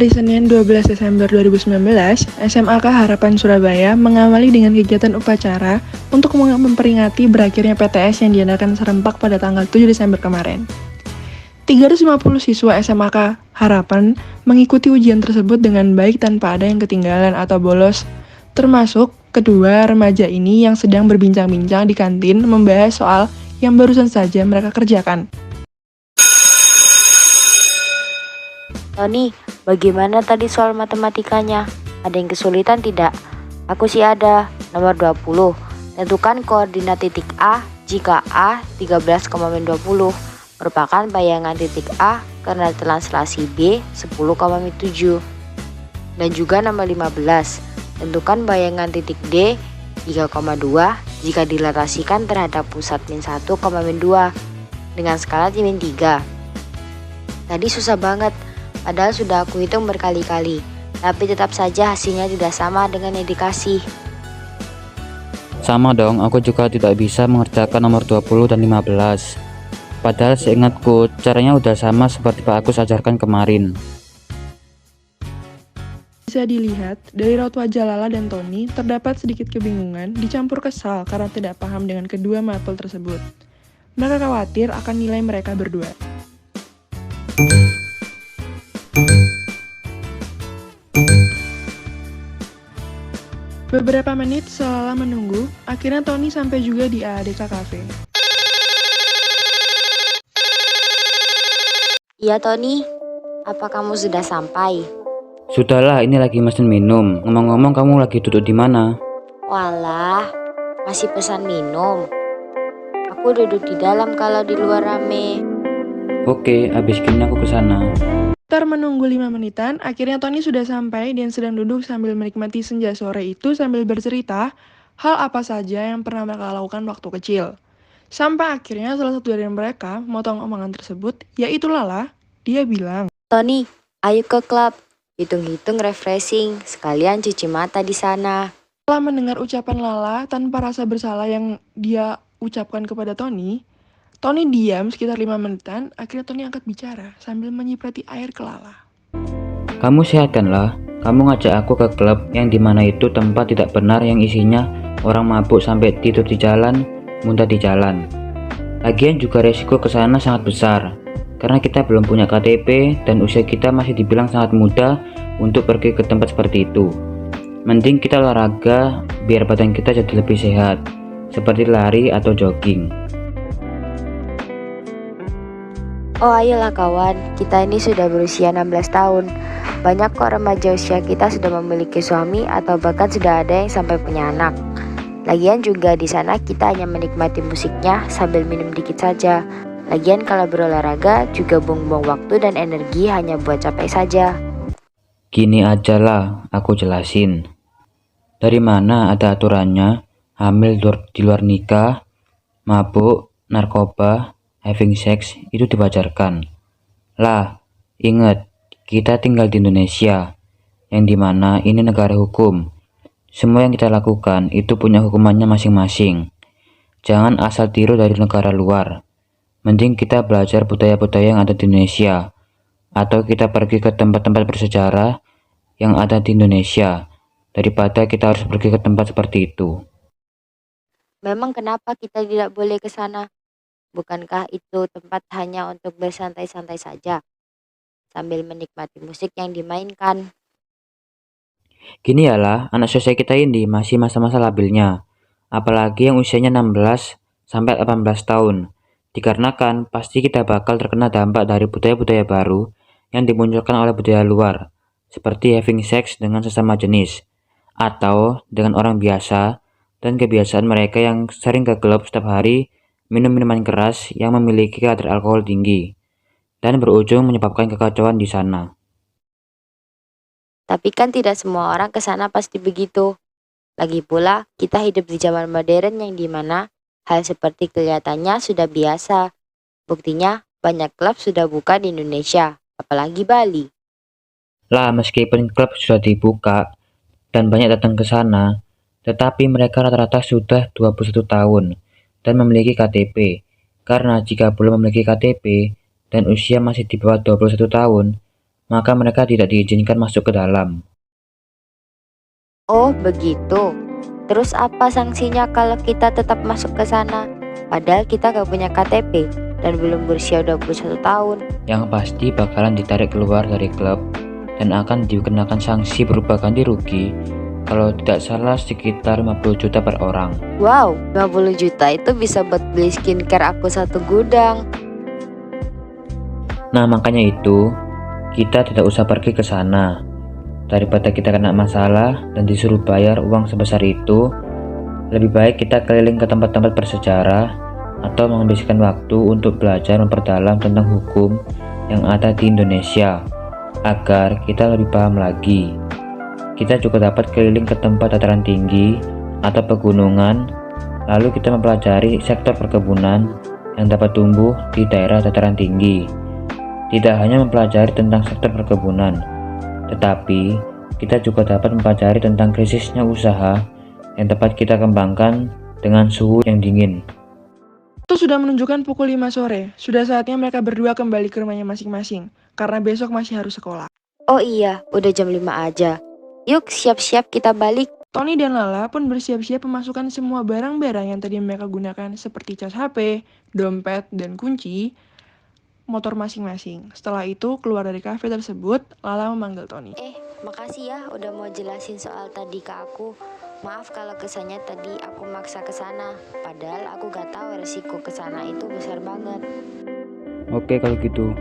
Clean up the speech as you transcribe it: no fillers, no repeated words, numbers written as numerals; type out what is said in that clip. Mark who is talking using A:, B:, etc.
A: hari Senin 12 Desember 2019, SMAK Harapan Surabaya mengawali dengan kegiatan upacara untuk memperingati berakhirnya PTS yang diadakan serempak pada tanggal 7 Desember kemarin. 350 siswa SMAK Harapan mengikuti ujian tersebut dengan baik tanpa ada yang ketinggalan atau bolos, termasuk kedua remaja ini yang sedang berbincang-bincang di kantin membahas soal yang barusan saja mereka kerjakan.
B: Tony, bagaimana tadi soal matematikanya? Ada yang kesulitan tidak? Aku sih ada, nomor 20. Tentukan koordinat titik A jika A 13,20 merupakan bayangan titik A karena telan selasi B 10,7. Dan juga nomor 15. Tentukan bayangan titik D 3,2 jika dilatasikan terhadap pusat min 1,2 dengan skala min 3. Tadi susah banget. Padahal sudah aku hitung berkali-kali, tapi tetap saja hasilnya tidak sama dengan yang dikasih.
C: Sama dong, aku juga tidak bisa mengerjakan nomor 20 dan 15. Padahal seingatku, caranya udah sama seperti Pak Agus ajarkan kemarin.
A: Bisa dilihat, dari raut wajah Lala dan Tony terdapat sedikit kebingungan dicampur kesal karena tidak paham dengan kedua mapel tersebut. Mereka khawatir akan nilai mereka berdua. Beberapa menit setelah menunggu, akhirnya Tony sampai juga di AADK Cafe.
B: Iya Tony, apa kamu sudah sampai?
C: Sudahlah, ini lagi mesin minum. Ngomong-ngomong, kamu lagi duduk di mana?
B: Walah, masih pesan minum. Aku duduk di dalam kalau di luar rame.
C: Oke, habis gini aku ke sana.
A: Setelah menunggu 5 menitan, akhirnya Tony sudah sampai dan sedang duduk sambil menikmati senja sore itu sambil bercerita hal apa saja yang pernah mereka lakukan waktu kecil. Sampai akhirnya salah satu dari mereka memotong omongan tersebut, yaitu Lala. Dia bilang,
B: Tony, ayo ke klub. Hitung-hitung refreshing, sekalian cuci mata di sana.
A: setelah mendengar ucapan Lala tanpa rasa bersalah yang dia ucapkan kepada Tony diam sekitar 5 menitan, akhirnya Tony angkat bicara sambil menyiprati air ke Lala.
C: Kamu sehat kan lah? Kamu ngajak aku ke klub yang dimana itu tempat tidak benar yang isinya orang mabuk sampai tidur di jalan, muntah di jalan. Lagian juga resiko ke sana sangat besar, karena kita belum punya KTP dan usia kita masih dibilang sangat muda untuk pergi ke tempat seperti itu. Mending kita olahraga biar badan kita jadi lebih sehat, seperti lari atau jogging.
B: Oh ayolah kawan, kita ini sudah berusia 16 tahun. Banyak kok remaja usia kita sudah memiliki suami atau bahkan sudah ada yang sampai punya anak. Lagian juga di sana kita hanya menikmati musiknya sambil minum dikit saja. Lagian kalau berolahraga juga buang-buang waktu dan energi hanya buat capek saja.
C: Gini aja lah, aku jelasin. Dari mana ada aturannya hamil di luar nikah, mabuk, narkoba, having sex itu diwajarkan. Lah, ingat, kita tinggal di Indonesia, yang dimana ini negara hukum. Semua yang kita lakukan itu punya hukumannya masing-masing. Jangan asal tiru dari negara luar. Mending kita belajar budaya-budaya yang ada di Indonesia, atau kita pergi ke tempat-tempat bersejarah yang ada di Indonesia, daripada kita harus pergi ke tempat seperti itu.
B: Memang kenapa kita tidak boleh ke sana? Bukankah itu tempat hanya untuk bersantai-santai saja, sambil menikmati musik yang dimainkan?
C: Gini ya lah, anak sosial kita ini masih masa-masa labilnya, apalagi yang usianya 16 sampai 18 tahun. Dikarenakan pasti kita bakal terkena dampak dari budaya-budaya baru yang dimunculkan oleh budaya luar, seperti having sex dengan sesama jenis, atau dengan orang biasa, dan kebiasaan mereka yang sering ke klub setiap hari minum minuman keras yang memiliki kadar alkohol tinggi, dan berujung menyebabkan kekacauan di sana.
B: Tapi kan tidak semua orang ke sana pasti begitu. Lagi pula, kita hidup di zaman modern yang dimana hal seperti kelihatannya sudah biasa. Buktinya, banyak klub sudah buka di Indonesia, apalagi Bali.
C: Lah, meskipun klub sudah dibuka dan banyak datang ke sana, tetapi mereka rata-rata sudah 21 tahun dan memiliki KTP. Karena jika belum memiliki KTP dan usia masih di bawah 21 tahun, maka mereka tidak diizinkan masuk ke dalam.
B: Oh, begitu. Terus apa sanksinya kalau kita tetap masuk ke sana? Padahal kita gak punya KTP dan belum berusia 21 tahun.
C: Yang pasti bakalan ditarik keluar dari klub dan akan dikenakan sanksi berupa ganti rugi, kalau tidak salah sekitar 50 juta per orang.
B: Wow, 50 juta itu bisa buat beli skincare aku satu gudang.
C: Nah, makanya itu kita tidak usah pergi ke sana. Daripada kita kena masalah dan disuruh bayar uang sebesar itu, lebih baik kita keliling ke tempat-tempat bersejarah atau menghabiskan waktu untuk belajar memperdalam tentang hukum yang ada di Indonesia agar kita lebih paham lagi. Kita juga dapat keliling ke tempat dataran tinggi atau pegunungan, lalu kita mempelajari sektor perkebunan yang dapat tumbuh di daerah dataran tinggi. Tidak hanya mempelajari tentang sektor perkebunan, tetapi kita juga dapat mempelajari tentang krisisnya usaha yang dapat kita kembangkan dengan suhu yang dingin.
A: Itu sudah menunjukkan pukul 5 sore. Sudah saatnya mereka berdua kembali ke rumahnya masing-masing, karena besok masih harus sekolah.
B: Oh iya, udah jam 5 aja. Yuk siap-siap kita balik.
A: Tony dan Lala pun bersiap-siap memasukkan semua barang-barang yang tadi mereka gunakan seperti cas HP, dompet, dan kunci motor masing-masing. Setelah itu, keluar dari kafe tersebut, Lala memanggil Tony.
B: Makasih ya udah mau jelasin soal tadi ke aku. Maaf kalau kesannya tadi aku maksa ke sana. Padahal aku gak tahu resiko ke sana itu besar banget.
C: Oke kalau gitu,